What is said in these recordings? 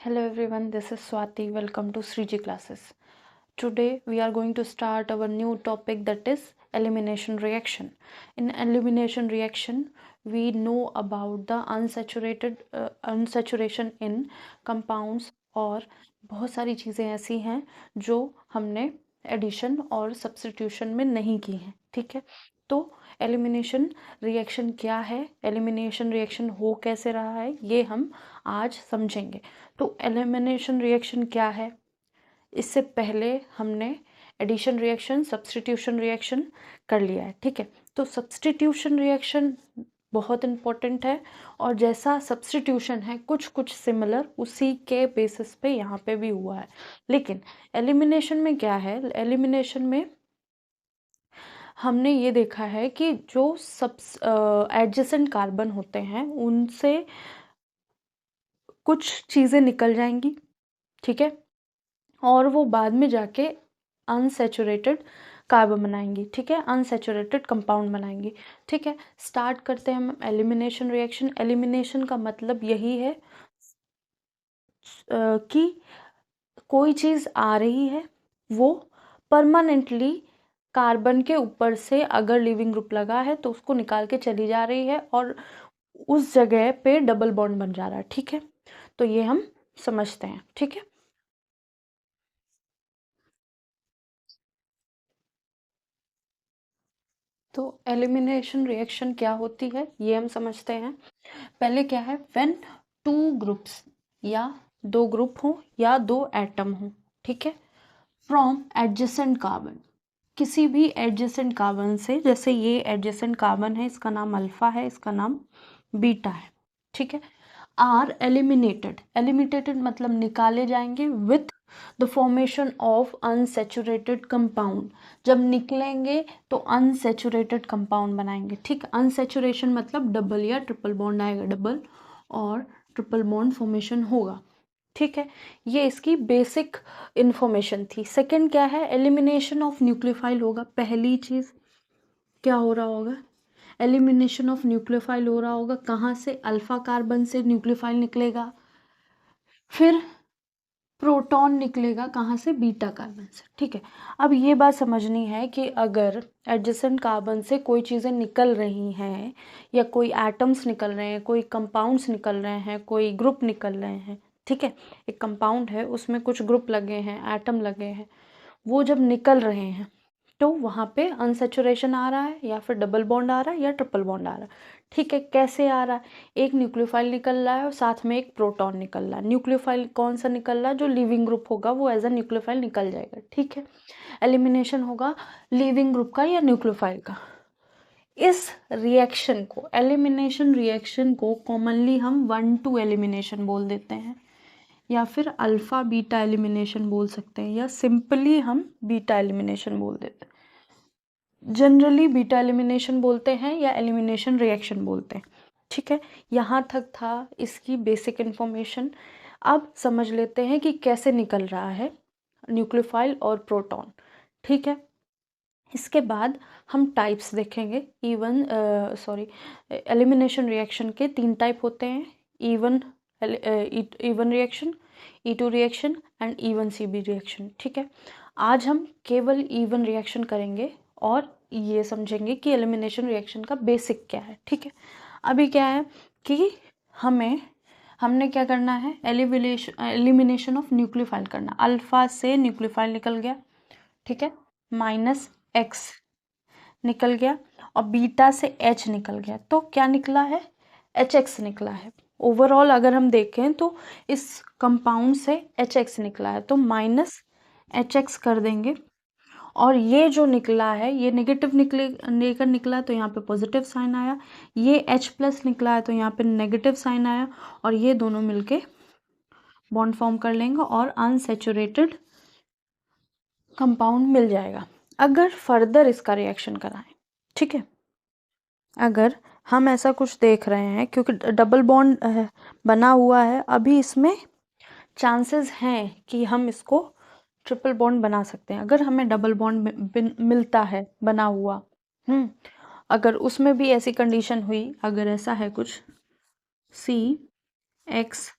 Hello everyone, this is Swati. Welcome to Sriji classes. Today we are going to start our new topic, that is elimination reaction. In elimination reaction, we know about the unsaturation in compounds और बहुत सारी चीज़ें ऐसी हैं जो हमने addition और substitution में नहीं की हैं, ठीक है। तो एलिमिनेशन रिएक्शन क्या है, एलिमिनेशन रिएक्शन हो कैसे रहा है, ये हम आज समझेंगे। तो एलिमिनेशन रिएक्शन क्या है, इससे पहले हमने एडिशन रिएक्शन, सब्स्टिट्यूशन रिएक्शन कर लिया है, ठीक है। तो सब्स्टिट्यूशन रिएक्शन बहुत इम्पोर्टेंट है और जैसा सब्स्टिट्यूशन है कुछ कुछ सिमिलर उसी के बेसिस पे यहाँ पे भी हुआ है। लेकिन एलिमिनेशन में क्या है, एलिमिनेशन में हमने ये देखा है कि जो एडजेसेंट कार्बन होते हैं उनसे कुछ चीज़ें निकल जाएंगी, ठीक है, और वो बाद में जाके अनसैचुरेटेड कार्बन बनाएंगी, ठीक है, अनसैचुरेटेड कंपाउंड बनाएंगी, ठीक है। स्टार्ट करते हैं हम एलिमिनेशन रिएक्शन। एलिमिनेशन का मतलब यही है कि कोई चीज़ आ रही है, वो परमानेंटली कार्बन के ऊपर से अगर लिविंग ग्रुप लगा है तो उसको निकाल के चली जा रही है और उस जगह पे डबल बॉन्ड बन जा रहा है, ठीक है। तो ये हम समझते हैं, ठीक है। तो एलिमिनेशन रिएक्शन क्या होती है ये हम समझते हैं। पहले क्या है, व्हेन टू ग्रुप्स या दो ग्रुप हो या दो एटम हो, ठीक है, फ्रॉम एडजेसेंट कार्बन, किसी भी एडजेसेंट कार्बन से, जैसे ये एडजेसेंट कार्बन है, इसका नाम अल्फा है, इसका नाम बीटा है, ठीक है, आर एलिमिनेटेड, एलिमिनेटेड मतलब निकाले जाएंगे with the formation of unsaturated compound. जब निकलेंगे तो अनसैचुरेटेड कंपाउंड बनाएंगे, ठीक। अनसैचुरेशन मतलब डबल या ट्रिपल बॉन्ड आएगा, डबल और ट्रिपल बॉन्ड फॉर्मेशन होगा, ठीक है। ये इसकी बेसिक इंफॉर्मेशन थी। सेकंड क्या है, एलिमिनेशन ऑफ न्यूक्लियोफाइल होगा। पहली चीज़ क्या हो रहा होगा, एलिमिनेशन ऑफ न्यूक्लियोफाइल हो रहा होगा। कहाँ से, अल्फा कार्बन से न्यूक्लियोफाइल निकलेगा, फिर प्रोटॉन निकलेगा कहाँ से, बीटा कार्बन से, ठीक है। अब ये बात समझनी है कि अगर एडजेसेंट कार्बन से कोई चीज़ें निकल रही हैं या कोई एटम्स निकल रहे हैं, कोई कंपाउंड्स निकल रहे हैं, कोई ग्रुप निकल रहे हैं, ठीक है, एक कंपाउंड है उसमें कुछ ग्रुप लगे हैं, एटम लगे हैं, वो जब निकल रहे हैं तो वहाँ पे अनसैचुरेशन आ रहा है या फिर डबल बॉन्ड आ रहा है या ट्रिपल बॉन्ड आ रहा है, ठीक है। कैसे आ रहा है, एक न्यूक्लियोफाइल निकल रहा है और साथ में एक प्रोटॉन निकल रहा है। न्यूक्लियोफाइल कौन सा निकल रहा है, जो लिविंग ग्रुप होगा वो एज अ न्यूक्लियोफाइल निकल जाएगा, ठीक है। एलिमिनेशन होगा लिविंग ग्रुप का या न्यूक्लियोफाइल का। इस रिएक्शन को, एलिमिनेशन रिएक्शन को कॉमनली हम 1-2 एलिमिनेशन बोल देते हैं या फिर अल्फा बीटा एलिमिनेशन बोल सकते हैं या सिंपली हम बीटा एलिमिनेशन बोल देते हैं। जनरली बीटा एलिमिनेशन बोलते हैं या एलिमिनेशन रिएक्शन बोलते हैं, ठीक है। यहाँ तक था इसकी बेसिक इन्फॉर्मेशन। अब समझ लेते हैं कि कैसे निकल रहा है न्यूक्लियोफाइल और प्रोटॉन, ठीक है। इसके बाद हम टाइप्स देखेंगे। एलिमिनेशन रिएक्शन के 3 टाइप होते हैं, E one reaction, E2 reaction and even CB reaction, ठीक है। आज हम केवल इवन रिएक्शन करेंगे और ये समझेंगे कि एलिमिनेशन रिएक्शन का बेसिक क्या है, ठीक है। अभी क्या है कि हमने क्या करना है, एलिमिनेशन ऑफ न्यूक्लियोफाइल करना। अल्फा से न्यूक्लियोफाइल निकल गया, ठीक है, -X निकल गया और बीटा से H निकल गया, तो क्या निकला है, HX निकला है। ओवरऑल अगर हम देखें तो इस कंपाउंड से HX निकला है, तो -HX कर देंगे और ये जो निकला है ये नेगेटिव लेकर निकला, तो यहाँ पे पॉजिटिव साइन आया। ये H+ निकला है तो यहाँ पे नेगेटिव साइन आया और ये दोनों मिलके बॉन्ड फॉर्म कर लेंगे और अनसैचुरेटेड कंपाउंड मिल जाएगा। अगर फर्दर इसका रिएक्शन कराएं, ठीक है, अगर हम ऐसा कुछ देख रहे हैं क्योंकि डबल बॉन्ड बना हुआ है, अभी इसमें चांसेस हैं कि हम इसको ट्रिपल बॉन्ड बना सकते हैं। अगर हमें डबल बॉन्ड मिलता है बना हुआ, अगर उसमें भी ऐसी कंडीशन हुई, अगर ऐसा है कुछ CX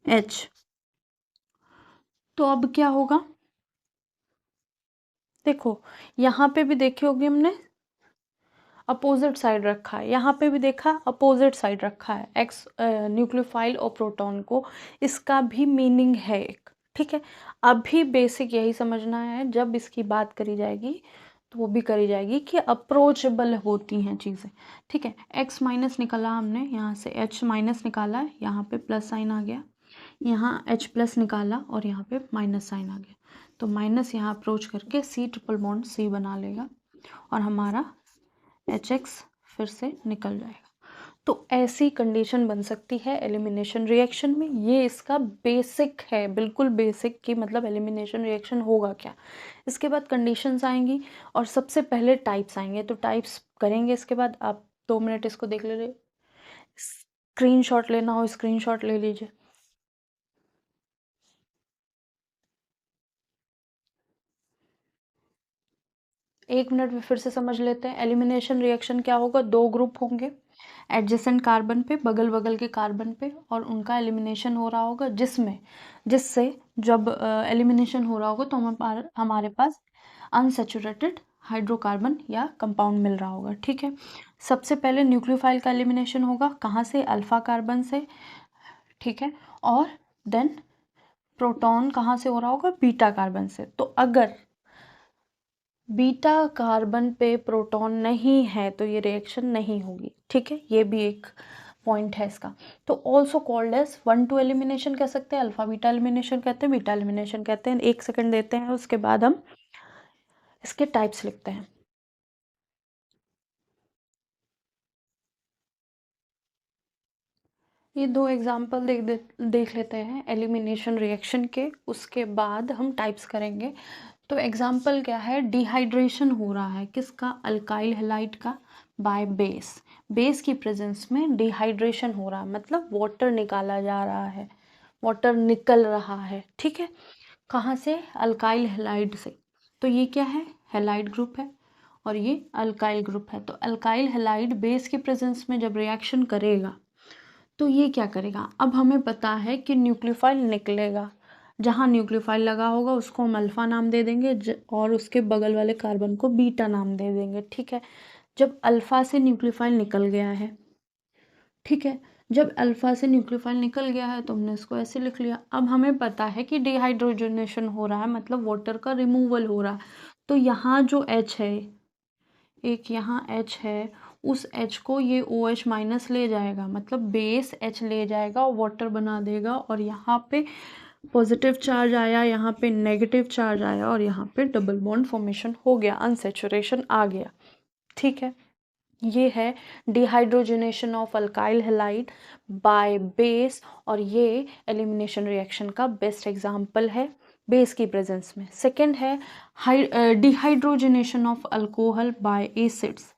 H। तो अब क्या होगा, देखो यहाँ पे भी देखी होगी हमने अपोजिट साइड रखा है, यहाँ पे भी देखा अपोजिट साइड रखा है, एक्स न्यूक्लियोफाइल और प्रोटॉन को, इसका भी मीनिंग है एक, ठीक है। अभी बेसिक यही समझना है, जब इसकी बात करी जाएगी तो वो भी करी जाएगी कि अप्रोचेबल होती हैं चीज़ें, ठीक है। एक्स माइनस निकाला हमने, यहाँ से एच माइनस निकाला है, यहाँ पे प्लस साइन आ गया, यहाँ एच प्लस निकाला और यहाँ पे माइनस साइन आ गया, तो माइनस यहाँ अप्रोच करके सी ट्रिपल बॉन्ड सी बना लेगा और हमारा एच एक्स फिर से निकल जाएगा। तो ऐसी कंडीशन बन सकती है एलिमिनेशन रिएक्शन में, ये इसका बेसिक है, बिल्कुल बेसिक, कि मतलब एलिमिनेशन रिएक्शन होगा क्या। इसके बाद कंडीशंस आएंगी और सबसे पहले टाइप्स आएंगे, तो टाइप्स करेंगे इसके बाद। आप 2 मिनट इसको देख ले, स्क्रीनशॉट लेना हो स्क्रीनशॉट ले लीजिए। 1 मिनट में फिर से समझ लेते हैं। एलिमिनेशन रिएक्शन क्या होगा, 2 ग्रुप होंगे एडजेसेंट कार्बन पे, बगल बगल के कार्बन पे, और उनका एलिमिनेशन हो रहा होगा, जिससे जब एलिमिनेशन हो रहा होगा तो हमारे पास अनसेचुरेटेड हाइड्रोकार्बन या कंपाउंड मिल रहा होगा, ठीक है। सबसे पहले न्यूक्लियोफाइल का एलिमिनेशन होगा, कहाँ से, अल्फा कार्बन से, ठीक है। और देन प्रोटॉन कहाँ से हो रहा होगा, बीटा कार्बन से। तो अगर बीटा कार्बन पे प्रोटॉन नहीं है तो ये रिएक्शन नहीं होगी, ठीक है। ये भी एक पॉइंट है इसका। तो ऑल्सो कॉल्ड एज 1-2 एलिमिनेशन कह सकते हैं, अल्फा बीटा एलिमिनेशन कहते हैं, बीटा एलिमिनेशन कहते हैं। 1 सेकंड देते हैं, उसके बाद हम इसके टाइप्स लिखते हैं। ये 2 एग्जाम्पल देख लेते हैं एलिमिनेशन रिएक्शन के, उसके बाद हम टाइप्स करेंगे। तो एग्जाम्पल क्या है, डिहाइड्रेशन हो रहा है किसका, अल्काइल हैलाइड का, बाय बेस। बेस की प्रेजेंस में डिहाइड्रेशन हो रहा है, मतलब वाटर निकाला जा रहा है, वाटर निकल रहा है, ठीक है। कहाँ से, अल्काइल हैलाइड से। तो ये क्या है, हैलाइड ग्रुप है और ये अल्काइल ग्रुप है। तो अल्काइल हैलाइड बेस की प्रेजेंस में जब रिएक्शन करेगा तो ये क्या करेगा, अब हमें पता है कि न्यूक्लियोफाइल निकलेगा, जहाँ न्यूक्लियोफाइल लगा होगा उसको हम अल्फा नाम दे देंगे और उसके बगल वाले कार्बन को बीटा नाम दे देंगे, ठीक है। जब अल्फा से न्यूक्लियोफाइल निकल गया है, ठीक है, जब अल्फा से न्यूक्लियोफाइल निकल गया है तो हमने इसको ऐसे लिख लिया। अब हमें पता है कि डिहाइड्रोजनेशन हो रहा है, मतलब वाटर का रिमूवल हो रहा है। तो यहाँ जो H है, एक यहाँ H है, उस H को ये OH माइनस ले जाएगा, मतलब बेस H ले जाएगा और वाटर बना देगा, और यहाँ पे पॉजिटिव चार्ज आया, यहाँ पे नेगेटिव चार्ज आया, और यहाँ पे डबल बॉन्ड फॉर्मेशन हो गया, अनसेचुरेशन आ गया, ठीक है। ये है dehydrogenation of alkyl halide by base, और ये एलिमिनेशन रिएक्शन का बेस्ट एग्जांपल है बेस की प्रेजेंस में। सेकंड है dehydrogenation of alcohol by acids.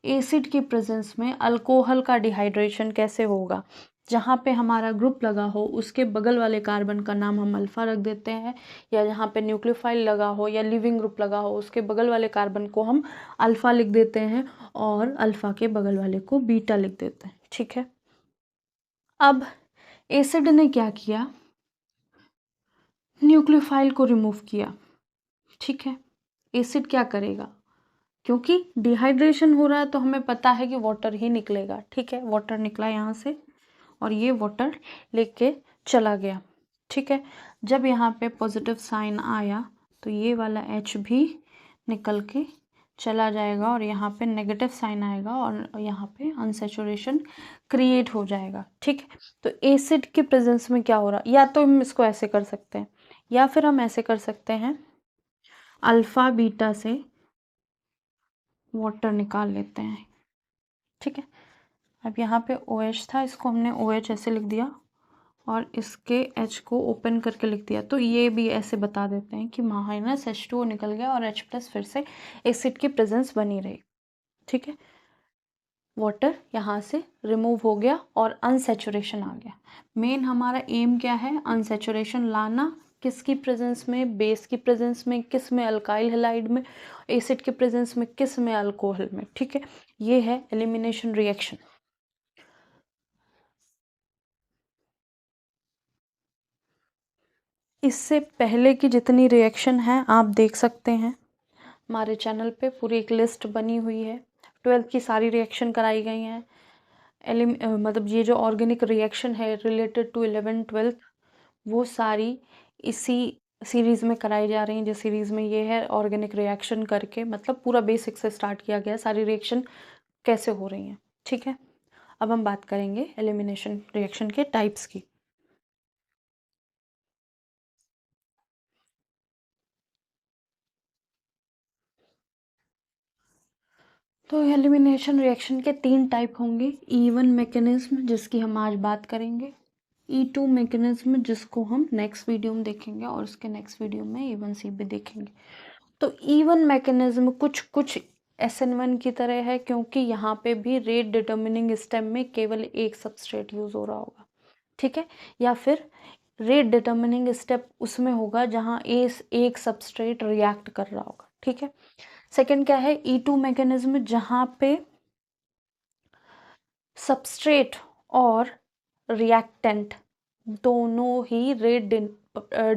Acid की प्रेजेंस में अल्कोहल का डिहाइड्रेशन कैसे होगा, जहाँ पे हमारा ग्रुप लगा हो उसके बगल वाले कार्बन का नाम हम अल्फा रख देते हैं, या जहाँ पे न्यूक्लियोफाइल लगा हो या लिविंग ग्रुप लगा हो उसके बगल वाले कार्बन को हम अल्फा लिख देते हैं और अल्फा के बगल वाले को बीटा लिख देते हैं, ठीक है। अब एसिड ने क्या किया, न्यूक्लियोफाइल को रिमूव किया, ठीक है। एसिड क्या करेगा, क्योंकि डिहाइड्रेशन हो रहा है तो हमें पता है कि वाटर ही निकलेगा, ठीक है। वाटर निकला यहाँ से और ये वाटर लेके चला गया, ठीक है। जब यहाँ पे पॉजिटिव साइन आया तो ये वाला H भी निकल के चला जाएगा और यहाँ पे नेगेटिव साइन आएगा और यहाँ पे अनसेचुरेशन क्रिएट हो जाएगा, ठीक है। तो एसिड के प्रेजेंस में क्या हो रहा है, या तो हम इसको ऐसे कर सकते हैं या फिर हम ऐसे कर सकते हैं, अल्फा बीटा से वाटर निकाल लेते हैं, ठीक है। अब यहाँ पे OH था, इसको हमने OH ऐसे लिख दिया और इसके H को ओपन करके लिख दिया, तो ये भी ऐसे बता देते हैं कि माइनस H2O निकल गया और H प्लस फिर से एसिड की प्रेजेंस बनी रही, ठीक है। वाटर यहाँ से रिमूव हो गया और अनसेचुरेशन आ गया। मेन हमारा एम क्या है, अनसेचुरेशन लाना, किसकी प्रेजेंस में, बेस की प्रेजेंस में, किस में, अल्काइल हैलाइड में, एसिड की प्रेजेंस में, किस में, अल्कोहल में, ठीक है। ये है एलिमिनेशन रिएक्शन। इससे पहले की जितनी रिएक्शन है आप देख सकते हैं हमारे चैनल पे, पूरी एक लिस्ट बनी हुई है। 12th की सारी रिएक्शन कराई गई हैं। मतलब ये जो ऑर्गेनिक रिएक्शन है रिलेटेड टू 11 12th, वो सारी इसी सीरीज़ में कराई जा रही हैं। जिस सीरीज़ में ये है ऑर्गेनिक रिएक्शन करके, मतलब पूरा बेसिक से स्टार्ट किया गया है सारी रिएक्शन कैसे हो रही हैं। ठीक है, अब हम बात करेंगे एलिमिनेशन रिएक्शन के टाइप्स की। तो एलिमिनेशन रिएक्शन के 3 टाइप होंगे। E1 मैकेनिज्म, जिसकी हम आज बात करेंगे। E2 मैकेनिज्म, जिसको हम नेक्स्ट वीडियो में देखेंगे, और उसके नेक्स्ट वीडियो में E1C भी देखेंगे। तो E1 मैकेनिज्म कुछ कुछ SN1 की तरह है, क्योंकि यहाँ पे भी रेट डिटर्मिनिंग स्टेप में केवल एक सबस्ट्रेट यूज हो रहा होगा। ठीक है, या फिर रेट डिटर्मिनिंग स्टेप उसमें होगा जहाँ एक सबस्ट्रेट रिएक्ट कर रहा होगा। ठीक है। सेकेंड क्या है, E2 मैकेनिज्म, जहाँ पे सबस्ट्रेट और रिएक्टेंट दोनों ही रेट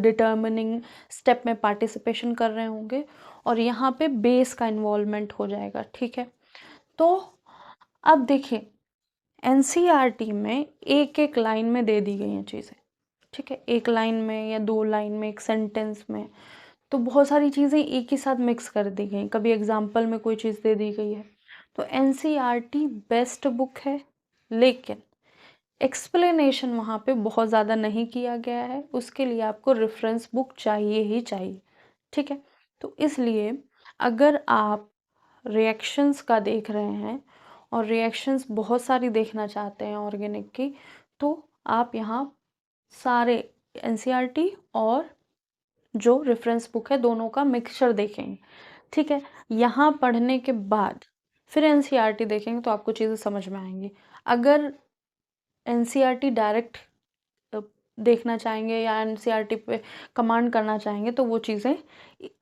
डिटर्मिनिंग स्टेप में पार्टिसिपेशन कर रहे होंगे, और यहाँ पे बेस का इन्वॉल्वमेंट हो जाएगा। ठीक है, तो अब देखिए NCERT में एक एक लाइन में दे दी गई हैं चीज़ें। ठीक है, एक लाइन में या 2 लाइन में, एक सेंटेंस में, तो बहुत सारी चीज़ें एक ही साथ मिक्स कर दी गई। कभी एग्जाम्पल में कोई चीज़ दे दी गई है। तो NCERT बेस्ट बुक है, लेकिन एक्सप्लेनेशन वहाँ पे बहुत ज़्यादा नहीं किया गया है। उसके लिए आपको रेफरेंस बुक चाहिए ही चाहिए। ठीक है, तो इसलिए अगर आप रिएक्शंस का देख रहे हैं और रिएक्शंस बहुत सारी देखना चाहते हैं ऑर्गेनिक की, तो आप यहाँ सारे NCERT और जो रेफरेंस बुक है दोनों का मिक्सचर देखेंगे। ठीक है, यहाँ पढ़ने के बाद फिर NCERT देखेंगे तो आपको चीज़ें समझ में आएंगी। अगर NCERT डायरेक्ट देखना चाहेंगे या NCERT पे कमांड करना चाहेंगे, तो वो चीज़ें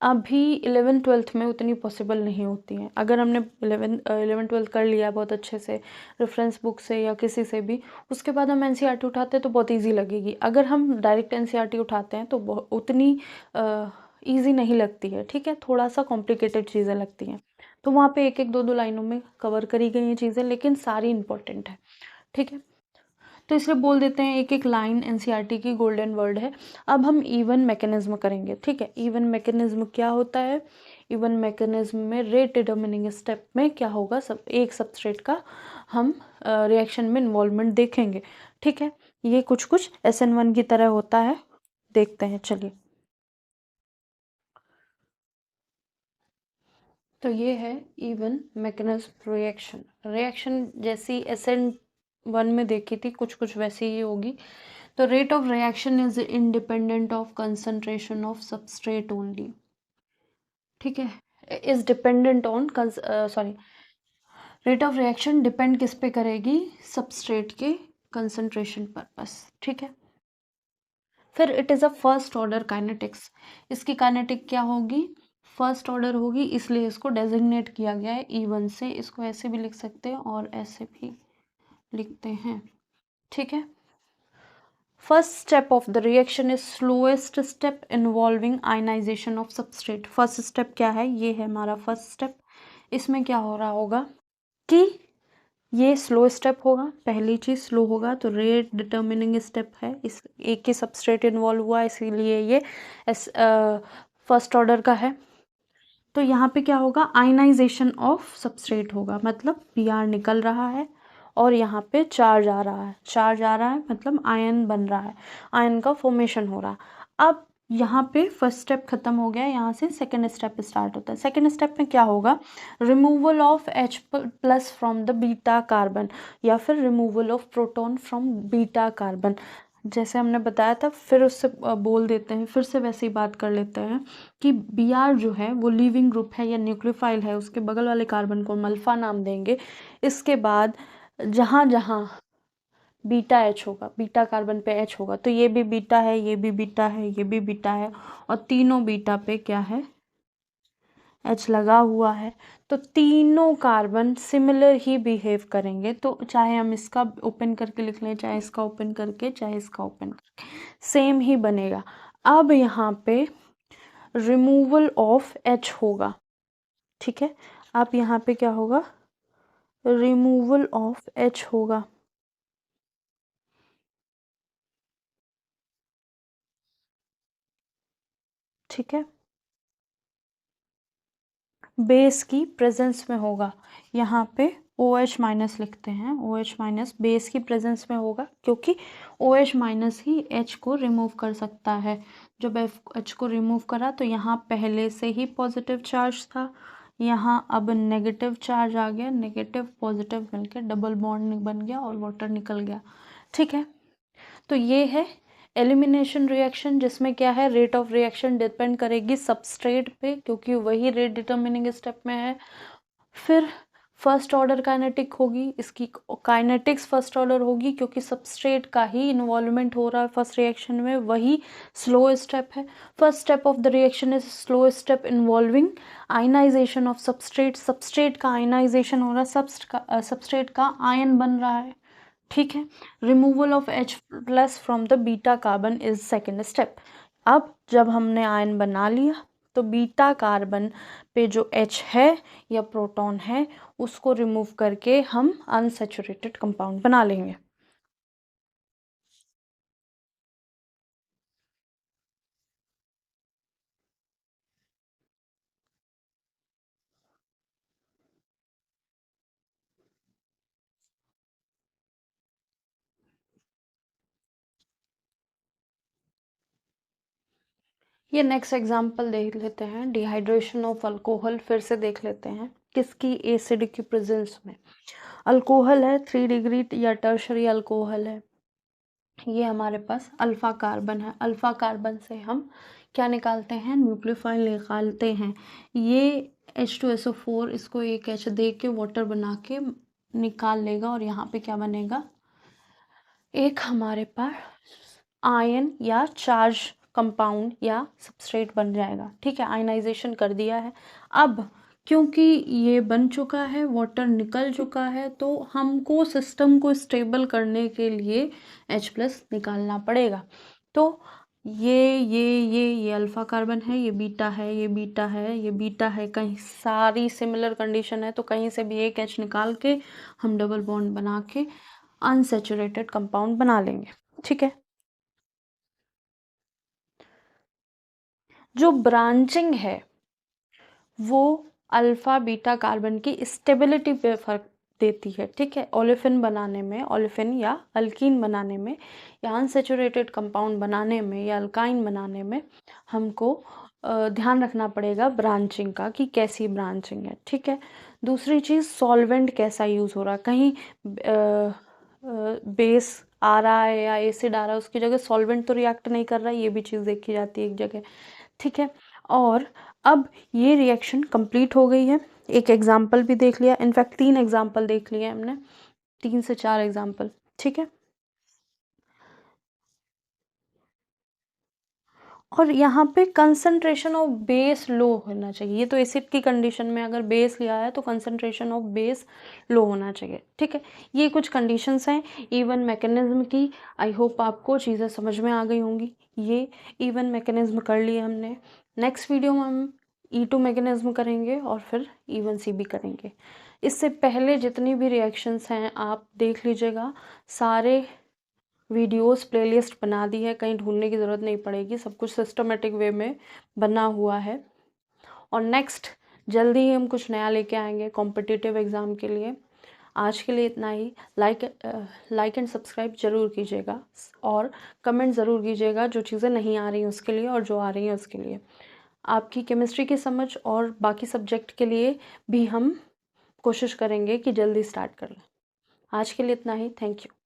अभी 11 12th में उतनी पॉसिबल नहीं होती हैं। अगर हमने 11 12th कर लिया बहुत अच्छे से रेफरेंस बुक से या किसी से भी, उसके बाद हम NCERT उठाते हैं तो बहुत ईजी लगेगी। अगर हम डायरेक्ट NCERT उठाते हैं तो उतनी ईजी नहीं लगती है। ठीक है, थोड़ा सा कॉम्प्लिकेटेड चीज़ें लगती हैं। तो वहाँ पे एक एक दो लाइनों में कवर करी गई हैं चीज़ें, लेकिन सारी इंपॉर्टेंट है। ठीक है, तो इसलिए बोल देते हैं एक एक लाइन NCERT की गोल्डन वर्ड है। अब हम E1 मैकेनिज्म करेंगे। ठीक है, E1 मैकेनिज्म क्या होता है? E1 मैकेनिज्म में रेट डिटर्मिनिंग स्टेप में क्या होगा, एक सबस्ट्रेट का हम रिएक्शन में इन्वॉल्वमेंट देखेंगे। ठीक है, ये कुछ कुछ SN1 की तरह होता है। देखते हैं, चलिए। तो ये है E1 मैकेनिज्म रिएक्शन जैसी SN1 में देखी थी, कुछ कुछ वैसी ही होगी। तो rate of reaction is independent of concentration of substrate only. ठीक है, is dependent on sorry, rate of reaction depend किस पे करेगी? सबस्ट्रेट के कंसंट्रेशन पर बस। ठीक है, फिर it is a first order kinetics. इसकी काइनेटिक क्या होगी? फर्स्ट ऑर्डर होगी, इसलिए इसको डेजिग्नेट किया गया है E1 से। इसको ऐसे भी लिख सकते हैं और ऐसे भी लिखते हैं। ठीक है, first step of the reaction is slowest step involving ionisation of substrate. First step क्या है? ये है हमारा फर्स्ट स्टेप। इसमें क्या हो रहा होगा कि ये स्लो स्टेप होगा, पहली चीज़ स्लो होगा, तो रेट डिटर्मिनिंग स्टेप है, इस एक ही सबस्ट्रेट इन्वॉल्व हुआ, इसीलिए ये फर्स्ट ऑर्डर का है। तो यहाँ पे क्या होगा? आयनाइजेशन ऑफ सबस्ट्रेट होगा, मतलब Br निकल रहा है और यहाँ पे चार्ज आ रहा है। चार्ज आ रहा है मतलब आयन बन रहा है, आयन का फॉर्मेशन हो रहा है। अब यहाँ पे फर्स्ट स्टेप खत्म हो गया, यहाँ से सेकेंड स्टेप स्टार्ट होता है। सेकेंड स्टेप में क्या होगा? Removal of H+ from the beta carbon, या फिर removal of proton from beta carbon. जैसे हमने बताया था, फिर उससे बोल देते हैं, फिर से वैसे ही बात कर लेते हैं कि Br जो है वो लीविंग ग्रुप है या न्यूक्लियोफाइल है, उसके बगल वाले कार्बन को हम अल्फा नाम देंगे। इसके बाद जहाँ जहाँ बीटा H होगा, बीटा कार्बन पे H होगा, तो ये भी बीटा है, ये भी बीटा है, ये भी बीटा है, और तीनों बीटा पे क्या है? H लगा हुआ है। तो तीनों कार्बन सिमिलर ही बिहेव करेंगे। तो चाहे हम इसका ओपन करके लिख लें, चाहे इसका ओपन करके, चाहे इसका ओपन करके, सेम ही बनेगा। अब यहाँ पे रिमूवल ऑफ H होगा, ठीक है। अब यहाँ पे क्या होगा, रिमूवल ऑफ H होगा, ठीक है। बेस की प्रेजेंस में होगा, यहाँ पे OH माइनस लिखते हैं, OH माइनस बेस की प्रेजेंस में होगा, क्योंकि OH माइनस ही H को रिमूव कर सकता है। जब H को रिमूव करा तो यहाँ पहले से ही पॉजिटिव चार्ज था, यहाँ अब नेगेटिव चार्ज आ गया, नेगेटिव पॉजिटिव मिलकर डबल बॉन्ड बन गया और वाटर निकल गया, ठीक है। तो ये है एलिमिनेशन रिएक्शन, जिसमें क्या है, रेट ऑफ रिएक्शन डिपेंड करेगी सबस्ट्रेट पे, क्योंकि वही रेट डिटर्मिनिंग स्टेप में है। फिर फर्स्ट ऑर्डर काइनेटिक होगी, इसकी काइनेटिक्स फर्स्ट ऑर्डर होगी, क्योंकि सबस्ट्रेट का ही इन्वॉल्वमेंट हो रहा है फर्स्ट रिएक्शन में, वही स्लो स्टेप है। First step of the reaction is slow step involving ionisation of substrate, substrate का आयनाइजेशन हो रहा है, सबस्ट्रेट का आयन बन रहा है, ठीक है। Removal of H plus from the beta carbon is second step. अब जब हमने आयन बना लिया तो बीटा कार्बन पे जो H है या प्रोटॉन है उसको रिमूव करके हम अनसैचुरेटेड कंपाउंड बना लेंगे। ये नेक्स्ट एग्जांपल देख लेते हैं, डिहाइड्रेशन ऑफ अल्कोहल। फिर से देख लेते हैं किसकी, एसिड की प्रेजेंस में। अल्कोहल है 3 डिग्री या टर्शरी अल्कोहल है, ये हमारे पास अल्फ़ा कार्बन है। अल्फ़ा कार्बन से हम क्या निकालते हैं, न्यूक्लियोफाइल निकालते हैं। ये H2SO4 इसको एक H दे के वाटर बना के निकाल लेगा और यहाँ पे क्या बनेगा, एक हमारे पास आयन या चार्ज कंपाउंड या सबस्ट्रेट बन जाएगा, ठीक है। आयनाइजेशन कर दिया है। अब क्योंकि ये बन चुका है, वाटर निकल चुका है, तो हमको सिस्टम को स्टेबल करने के लिए H+ निकालना पड़ेगा। तो ये अल्फ़ा कार्बन है, ये बीटा है, ये बीटा है, ये बीटा है, कहीं सारी सिमिलर कंडीशन है तो कहीं से भी एक H निकाल के हम डबल बॉन्ड बना के अनसैचुरेटेड कंपाउंड बना लेंगे, ठीक है। जो ब्रांचिंग है वो अल्फा बीटा कार्बन की स्टेबिलिटी पे फर्क देती है, ठीक है। ओलेफिन बनाने में, ओलेफिन या अल्कीन बनाने में या अनसेचुरेटेड कंपाउंड बनाने में या अल्काइन बनाने में हमको ध्यान रखना पड़ेगा ब्रांचिंग का, कि कैसी ब्रांचिंग है, ठीक है। दूसरी चीज़, सॉल्वेंट कैसा यूज़ हो रहा है, कहीं बेस आ रहा है या एसिड आ रहा है, उसकी जगह सॉल्वेंट तो रिएक्ट नहीं कर रहा है, ये भी चीज़ देखी जाती है एक जगह, ठीक है। और अब ये रिएक्शन कंप्लीट हो गई है, एक एग्जाम्पल भी देख लिया, इनफैक्ट 3 एग्जाम्पल देख लिए हमने, 3 से 4 एग्जाम्पल, ठीक है। और यहाँ पे कंसंट्रेशन ऑफ बेस लो होना चाहिए, ये तो एसिड की कंडीशन में अगर बेस लिया है तो कंसंट्रेशन ऑफ बेस लो होना चाहिए, ठीक है। ये कुछ कंडीशंस हैं इवन मैकेनिज्म की। आई होप आपको चीज़ें समझ में आ गई होंगी। ये इवन मैकेनिज्म कर लिए हमने। नेक्स्ट वीडियो में हम E2 मैकेनिज्म करेंगे और फिर इवन सी भी करेंगे। इससे पहले जितनी भी रिएक्शंस हैं आप देख लीजिएगा, सारे वीडियोस प्लेलिस्ट बना दी है, कहीं ढूंढने की ज़रूरत नहीं पड़ेगी, सब कुछ सिस्टमेटिक वे में बना हुआ है। और नेक्स्ट जल्दी ही हम कुछ नया लेके आएंगे कॉम्पिटिटिव एग्ज़ाम के लिए। आज के लिए इतना ही। लाइक एंड सब्सक्राइब ज़रूर कीजिएगा और कमेंट ज़रूर कीजिएगा जो चीज़ें नहीं आ रही हैं उसके लिए और जो आ रही हैं उसके लिए। आपकी केमिस्ट्री की समझ और बाकी सब्जेक्ट के लिए भी हम कोशिश करेंगे कि जल्दी स्टार्ट कर लें। आज के लिए इतना ही। Thank you.